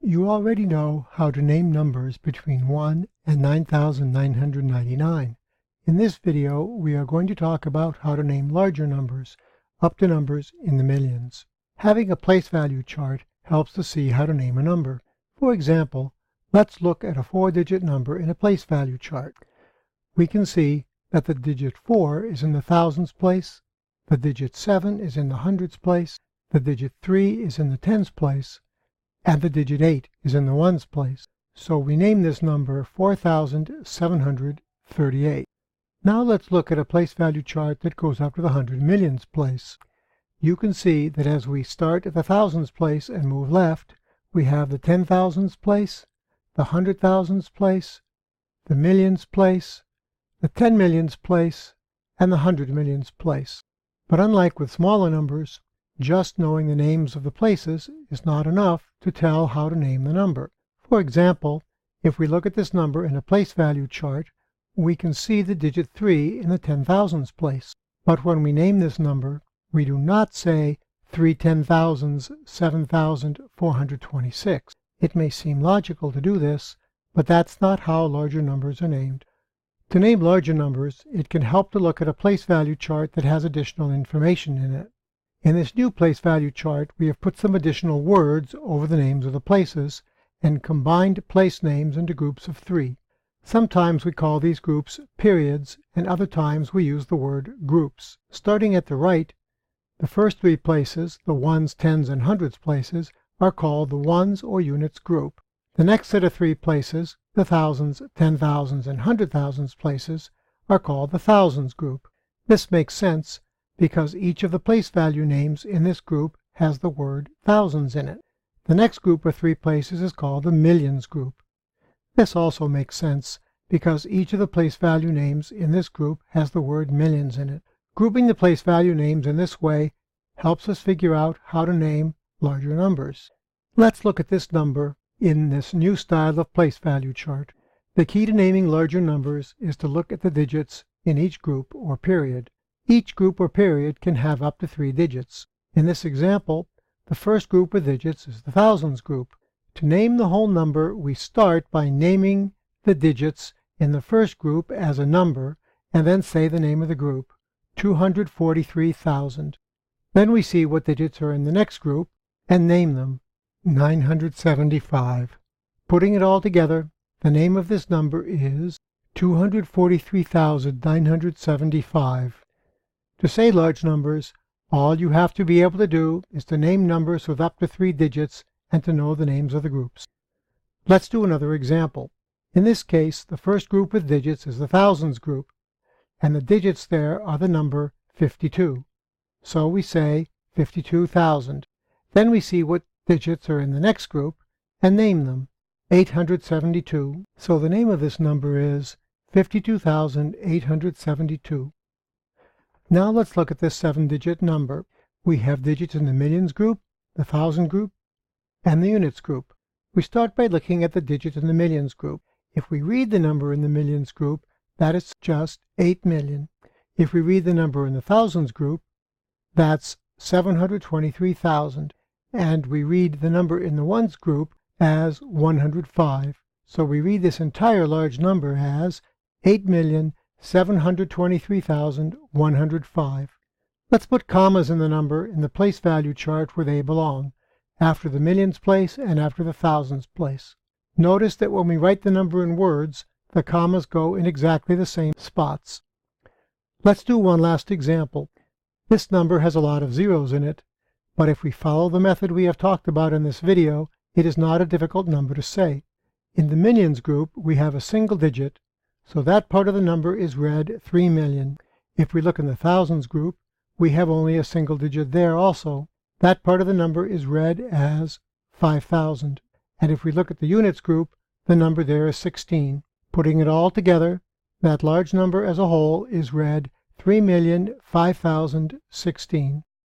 You already know how to name numbers between 1 and 9,999. In this video, we are going to talk about how to name larger numbers, up to numbers in the millions. Having a place value chart helps to see how to name a number. For example, let's look at a 4-digit number in a place value chart. We can see that the digit 4 is in the thousands place, the digit 7 is in the hundreds place, the digit 3 is in the tens place, and the digit 8 is in the ones place. So we name this number 4,738. Now let's look at a place value chart that goes up to the hundred millions place. You can see that as we start at the thousands place and move left, we have the 10,000s place, the 100,000s place, the millions place, the 10 millions place, and the 100 millions place. But unlike with smaller numbers, just knowing the names of the places is not enough to tell how to name the number. For example, if we look at this number in a place value chart, we can see the digit 3 in the 10,000s place. But when we name this number, we do not say 3 10,000s, 7,426. It may seem logical to do this, but that's not how larger numbers are named. To name larger numbers, it can help to look at a place value chart that has additional information in it. In this new place value chart, we have put some additional words over the names of the places and combined place names into groups of 3. Sometimes we call these groups periods, and other times we use the word groups. Starting at the right, the first 3 places, the ones, tens, and hundreds places, are called the ones or units group. The next set of 3 places, the thousands, 10,000s, and 100,000s places, are called the thousands group. This makes sense because each of the place value names in this group has the word thousands in it. The next group of 3 places is called the millions group. This also makes sense because each of the place value names in this group has the word millions in it. Grouping the place value names in this way helps us figure out how to name larger numbers. Let's look at this number in this new style of place value chart. The key to naming larger numbers is to look at the digits in each group or period. Each group or period can have up to 3 digits. In this example, the first group of digits is the thousands group. To name the whole number, we start by naming the digits in the first group as a number and then say the name of the group, 243,000. Then we see what digits are in the next group and name them, 975. Putting it all together, the name of this number is 243,975. To say large numbers, all you have to be able to do is to name numbers with up to 3 digits and to know the names of the groups. Let's do another example. In this case, the first group with digits is the thousands group, and the digits there are the number 52. So we say 52,000. Then we see what digits are in the next group and name them, 872. So the name of this number is 52,872. Now let's look at this 7-digit number. We have digits in the millions group, the thousand group, and the units group. We start by looking at the digit in the millions group. If we read the number in the millions group, that is just 8 million. If we read the number in the thousands group, that's 723,000. And we read the number in the ones group as 105. So we read this entire large number as 8,723,105. Let's put commas in the number in the place value chart where they belong, after the millions place and after the thousands place. Notice that when we write the number in words, the commas go in exactly the same spots. Let's do one last example. This number has a lot of zeros in it, but if we follow the method we have talked about in this video, it is not a difficult number to say. In the millions group, we have a single digit, so that part of the number is read 3 million. If we look in the thousands group, we have only a single digit there also. That part of the number is read as 5,000. And if we look at the units group, the number there is 16. Putting it all together, that large number as a whole is read 3,005,016.